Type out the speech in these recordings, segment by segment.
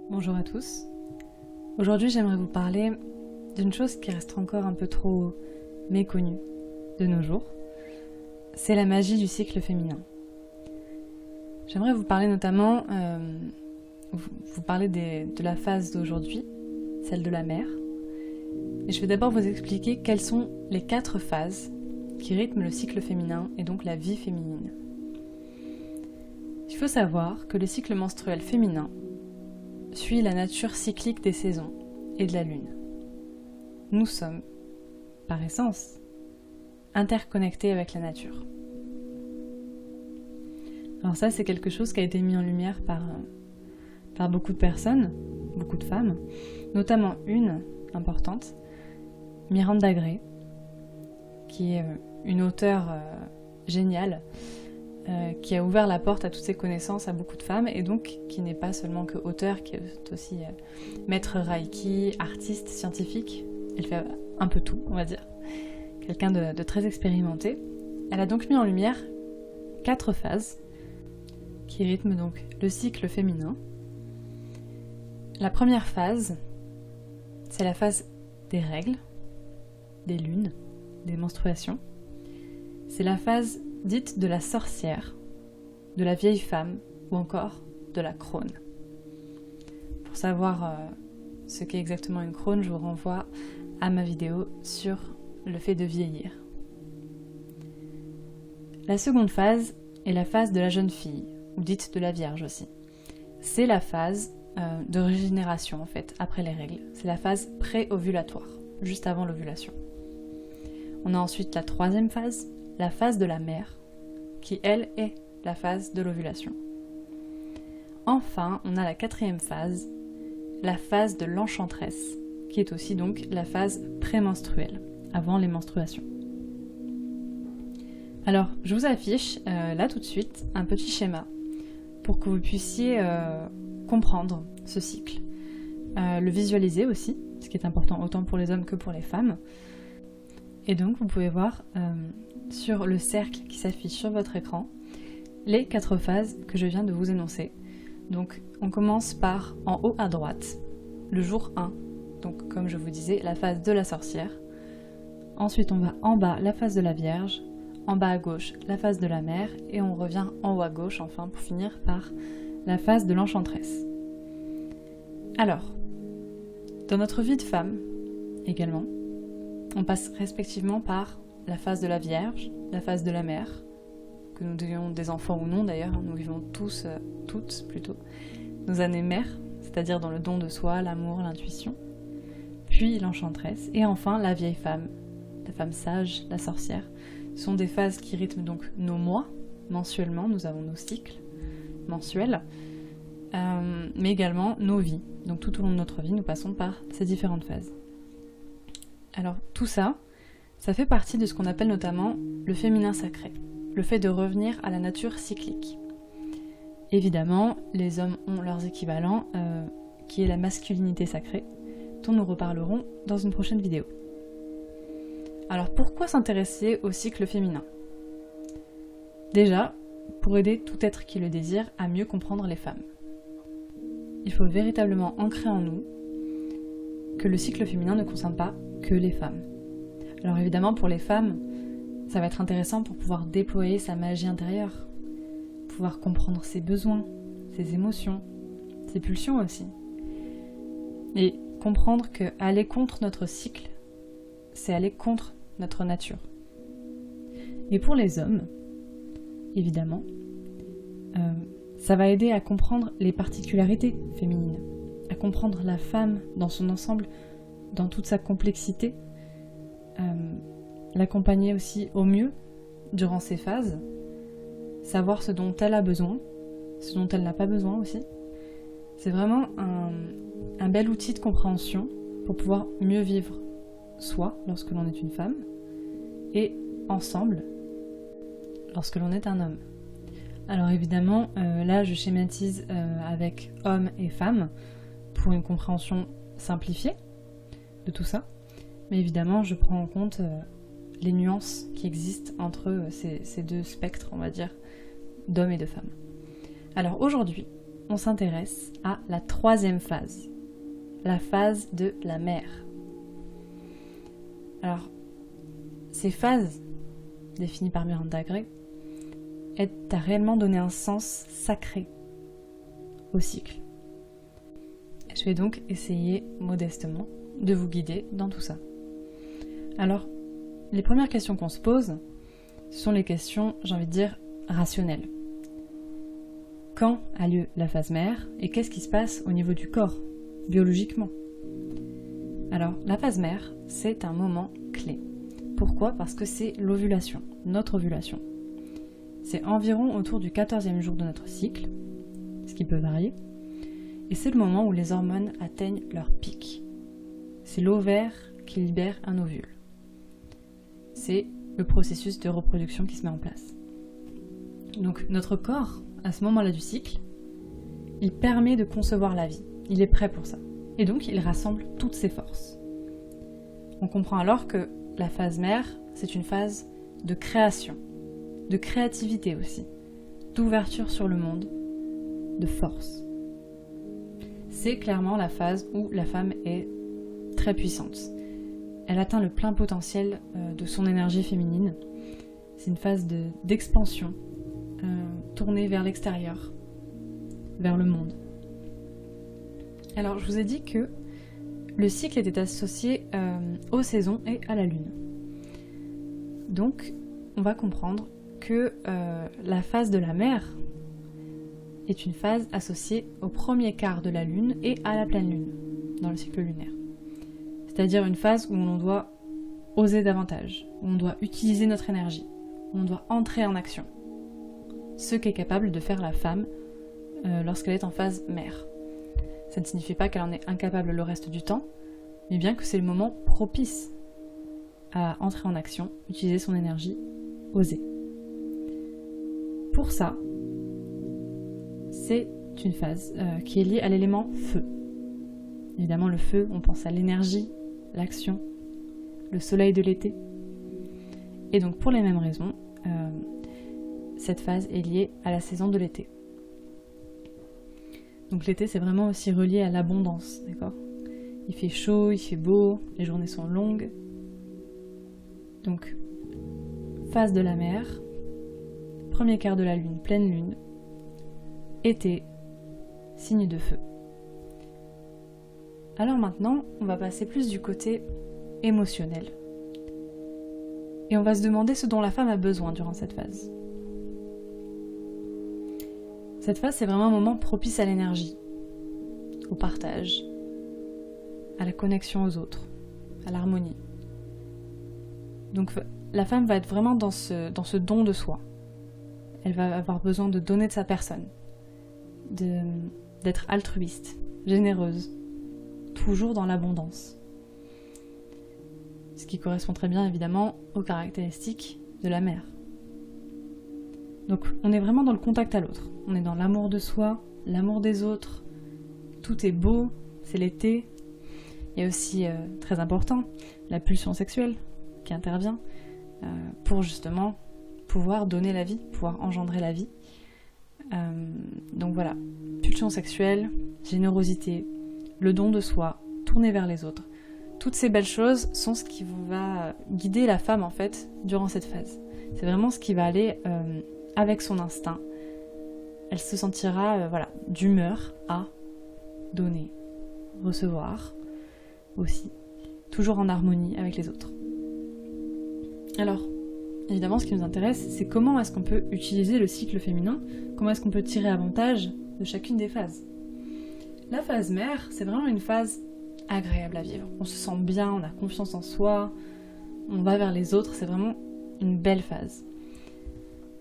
Bonjour à tous. Aujourd'hui, j'aimerais vous parler d'une chose qui reste encore un peu trop méconnue de nos jours. C'est la magie du cycle féminin. J'aimerais vous parler notamment, vous parler de la phase d'aujourd'hui, celle de la mère. Et je vais d'abord vous expliquer quelles sont les 4 phases qui rythment le cycle féminin et donc la vie féminine. Il faut savoir que le cycle menstruel féminin suit la nature cyclique des saisons et de la lune. Nous sommes, par essence, interconnectés avec la nature. Alors ça, c'est quelque chose qui a été mis en lumière par beaucoup de personnes, beaucoup de femmes, notamment une importante, Miranda Gray, qui est une auteure géniale, qui a ouvert la porte à toutes ses connaissances à beaucoup de femmes, et donc qui n'est pas seulement que auteure, qui est aussi maître Reiki, artiste, scientifique. Elle fait un peu tout, on va dire. Quelqu'un de très expérimenté. Elle a donc mis en lumière 4 phases qui rythment donc le cycle féminin. La première phase, c'est la phase des règles, des lunes, des menstruations. C'est la phase dite de la sorcière, de la vieille femme ou encore de la crone. Pour savoir ce qu'est exactement une crone, je vous renvoie à ma vidéo sur le fait de vieillir. La seconde phase est la phase de la jeune fille, ou dite de la vierge aussi. C'est la phase de régénération en fait, après les règles. C'est la phase pré-ovulatoire, juste avant l'ovulation. On a ensuite la troisième phase, la phase de la mère, qui elle est la phase de l'ovulation. Enfin, on a la 4e phase, la phase de l'enchanteresse, qui est aussi donc la phase prémenstruelle, avant les menstruations. Alors, je vous affiche là tout de suite un petit schéma pour que vous puissiez comprendre ce cycle, le visualiser aussi, ce qui est important autant pour les hommes que pour les femmes. Et donc, vous pouvez voir sur le cercle qui s'affiche sur votre écran les 4 phases que je viens de vous énoncer. Donc, on commence par en haut à droite, le jour 1. Donc, comme je vous disais, la phase de la sorcière. Ensuite, on va en bas, la phase de la Vierge. En bas à gauche, la phase de la mère. Et on revient en haut à gauche, enfin, pour finir par la phase de l'enchanteresse. Alors, dans notre vie de femme, également, on passe respectivement par la phase de la Vierge, la phase de la mère, que nous ayons des enfants ou non d'ailleurs, nous vivons tous, toutes plutôt, nos années mères, c'est-à-dire dans le don de soi, l'amour, l'intuition, puis l'enchanteresse, et enfin la vieille femme, la femme sage, la sorcière. Ce sont des phases qui rythment donc nos mois, mensuellement, nous avons nos cycles mensuels, mais également nos vies. Donc tout au long de notre vie, nous passons par ces différentes phases. Alors tout ça, ça fait partie de ce qu'on appelle notamment le féminin sacré, le fait de revenir à la nature cyclique. Évidemment, les hommes ont leurs équivalents, qui est la masculinité sacrée, dont nous reparlerons dans une prochaine vidéo. Alors pourquoi s'intéresser au cycle féminin ? Déjà, pour aider tout être qui le désire à mieux comprendre les femmes. Il faut véritablement ancrer en nous que le cycle féminin ne concerne pas que les femmes. Alors évidemment, pour les femmes, ça va être intéressant pour pouvoir déployer sa magie intérieure, pouvoir comprendre ses besoins, ses émotions, ses pulsions aussi. Et comprendre que aller contre notre cycle, c'est aller contre notre nature. Et pour les hommes, évidemment, ça va aider à comprendre les particularités féminines, à comprendre la femme dans son ensemble, dans toute sa complexité, l'accompagner aussi au mieux durant ces phases, savoir ce dont elle a besoin, ce dont elle n'a pas besoin aussi. C'est vraiment un bel outil de compréhension pour pouvoir mieux vivre soi lorsque l'on est une femme et ensemble lorsque l'on est un homme. Alors évidemment, là je schématise avec hommes et femmes pour une compréhension simplifiée de tout ça, mais évidemment je prends en compte les nuances qui existent entre ces deux spectres, on va dire, d'hommes et de femmes. Alors aujourd'hui, on s'intéresse à la troisième phase, la phase de la mère. Alors, ces phases, définies par Miranda Gray, aident à réellement donner un sens sacré au cycle. Je vais donc essayer modestement de vous guider dans tout ça. Alors, les premières questions qu'on se pose, ce sont les questions, j'ai envie de dire, rationnelles. Quand a lieu la phase mère et qu'est-ce qui se passe au niveau du corps, biologiquement? Alors, la phase mère, c'est un moment clé. Pourquoi? Parce que c'est l'ovulation, notre ovulation. C'est environ autour du 14e jour de notre cycle, ce qui peut varier, et c'est le moment où les hormones atteignent leur pic. C'est l'ovaire qui libère un ovule. C'est le processus de reproduction qui se met en place. Donc notre corps, à ce moment-là du cycle, il permet de concevoir la vie. Il est prêt pour ça. Et donc il rassemble toutes ses forces. On comprend alors que la phase mère, c'est une phase de création, de créativité aussi, d'ouverture sur le monde, de force. C'est clairement la phase où la femme est très puissante. Elle atteint le plein potentiel de son énergie féminine. C'est une phase d'expansion, tournée vers l'extérieur, vers le monde. Alors, je vous ai dit que le cycle était associé aux saisons et à la lune. Donc, on va comprendre que la phase de la mère est une phase associée au premier quart de la lune et à la pleine lune dans le cycle lunaire. C'est-à-dire une phase où on doit oser davantage, où on doit utiliser notre énergie, où on doit entrer en action. Ce qu'est capable de faire la femme lorsqu'elle est en phase mère. Ça ne signifie pas qu'elle en est incapable le reste du temps, mais bien que c'est le moment propice à entrer en action, utiliser son énergie, oser. Pour ça, c'est une phase qui est liée à l'élément feu. Évidemment, le feu, on pense à l'énergie, l'action, le soleil de l'été. Et donc, pour les mêmes raisons, cette phase est liée à la saison de l'été. Donc l'été, c'est vraiment aussi relié à l'abondance, d'accord? Il fait chaud, il fait beau, les journées sont longues. Donc, phase de la mer, premier quart de la lune, pleine lune, été, signe de feu. Alors maintenant, on va passer plus du côté émotionnel. Et on va se demander ce dont la femme a besoin durant cette phase. Cette phase, c'est vraiment un moment propice à l'énergie, au partage, à la connexion aux autres, à l'harmonie. Donc la femme va être vraiment dans ce don de soi. Elle va avoir besoin de donner de sa personne, d'être altruiste, généreuse, toujours dans l'abondance. Ce qui correspond très bien évidemment aux caractéristiques de la mère. Donc on est vraiment dans le contact à l'autre. On est dans l'amour de soi, l'amour des autres. Tout est beau, c'est l'été. Il y a aussi, très important, la pulsion sexuelle qui intervient pour justement pouvoir donner la vie, pouvoir engendrer la vie. Donc voilà, pulsion sexuelle, générosité, le don de soi, tourner vers les autres. Toutes ces belles choses sont ce qui va guider la femme en fait durant cette phase. C'est vraiment ce qui va aller avec son instinct. Elle se sentira d'humeur à donner, recevoir aussi, toujours en harmonie avec les autres. Alors, évidemment, ce qui nous intéresse, c'est comment est-ce qu'on peut utiliser le cycle féminin, comment est-ce qu'on peut tirer avantage de chacune des phases. La phase mère, c'est vraiment une phase agréable à vivre. On se sent bien, on a confiance en soi, on va vers les autres, c'est vraiment une belle phase.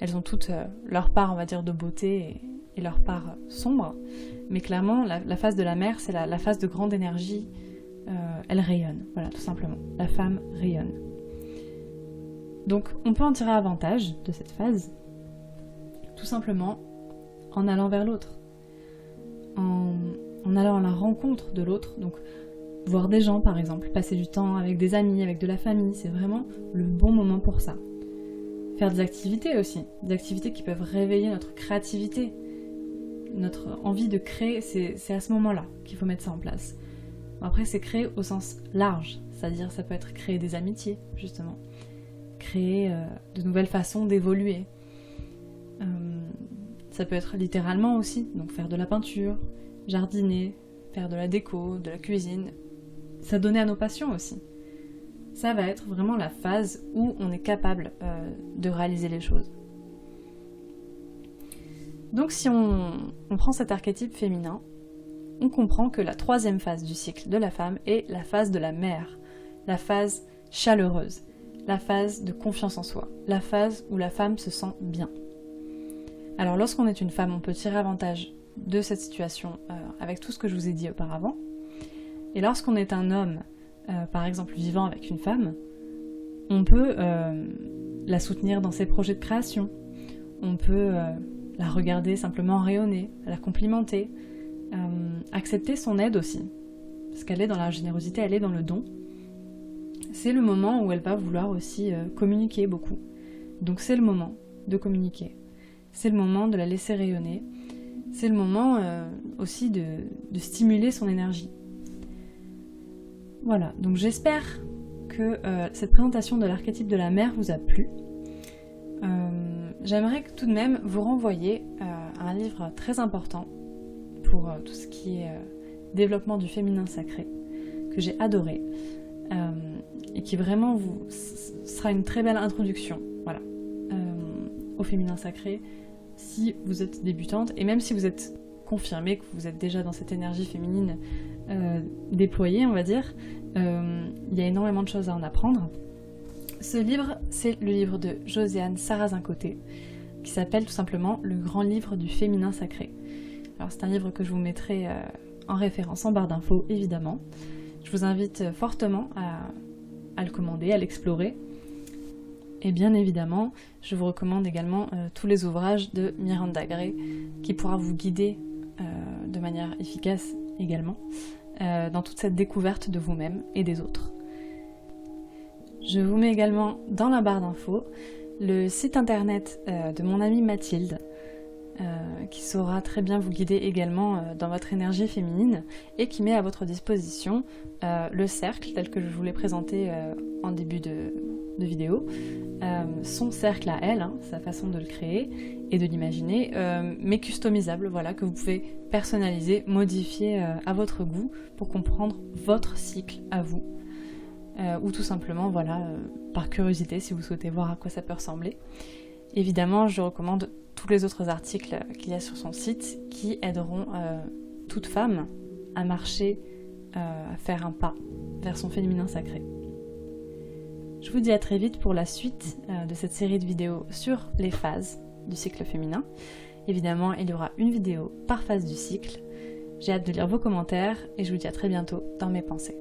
Elles ont toutes leur part, on va dire, de beauté et leur part sombre, mais clairement, la phase de la mère, c'est la phase de grande énergie, elle rayonne, voilà, tout simplement. La femme rayonne. Donc, on peut en tirer avantage de cette phase, tout simplement en allant vers l'autre, en allant à la rencontre de l'autre, donc voir des gens par exemple, passer du temps avec des amis, avec de la famille, c'est vraiment le bon moment pour ça. Faire des activités aussi, des activités qui peuvent réveiller notre créativité, notre envie de créer, c'est à ce moment-là qu'il faut mettre ça en place. Après, c'est créer au sens large, c'est-à-dire ça peut être créer des amitiés, justement, créer de nouvelles façons d'évoluer. Ça peut être littéralement aussi, donc faire de la peinture, jardiner, faire de la déco, de la cuisine, s'adonner à nos passions aussi. Ça va être vraiment la phase où on est capable de réaliser les choses. Donc si on prend cet archétype féminin, on comprend que la troisième phase du cycle de la femme est la phase de la mère, la phase chaleureuse, la phase de confiance en soi, la phase où la femme se sent bien. Alors lorsqu'on est une femme, on peut tirer avantage de cette situation avec tout ce que je vous ai dit auparavant. Et lorsqu'on est un homme, par exemple vivant avec une femme, on peut la soutenir dans ses projets de création, on peut la regarder simplement rayonner, la complimenter, accepter son aide aussi, parce qu'elle est dans la générosité, elle est dans le don. C'est le moment où elle va vouloir aussi communiquer beaucoup. Donc c'est le moment de communiquer, c'est le moment de la laisser rayonner, c'est le moment aussi de stimuler son énergie. Voilà, donc j'espère que cette présentation de l'archétype de la mère vous a plu. J'aimerais tout de même vous renvoyer à un livre très important pour tout ce qui est développement du féminin sacré, que j'ai adoré, et qui vraiment sera une très belle introduction, voilà, au féminin sacré, si vous êtes débutante, et même si vous êtes confirmée, que vous êtes déjà dans cette énergie féminine déployée, on va dire, il y a énormément de choses à en apprendre. Ce livre, c'est le livre de Josiane Sarrazin-Côté, qui s'appelle tout simplement Le Grand Livre du Féminin Sacré. Alors c'est un livre que je vous mettrai en référence en barre d'infos, évidemment. Je vous invite fortement à le commander, à l'explorer. Et bien évidemment, je vous recommande également tous les ouvrages de Miranda Gray, qui pourra vous guider de manière efficace également dans toute cette découverte de vous-même et des autres. Je vous mets également dans la barre d'infos le site internet de mon amie Mathilde, qui saura très bien vous guider également dans votre énergie féminine et qui met à votre disposition le cercle tel que je vous l'ai présenté en début de vidéo, son cercle à elle, sa façon de le créer et de l'imaginer, mais customisable, voilà, que vous pouvez personnaliser, modifier à votre goût pour comprendre votre cycle à vous. Ou tout simplement, voilà, par curiosité si vous souhaitez voir à quoi ça peut ressembler. Évidemment, je recommande tous les autres articles qu'il y a sur son site qui aideront toute femme à marcher, à faire un pas vers son féminin sacré. Je vous dis à très vite pour la suite de cette série de vidéos sur les phases du cycle féminin. Évidemment, il y aura une vidéo par phase du cycle. J'ai hâte de lire vos commentaires et je vous dis à très bientôt dans mes pensées.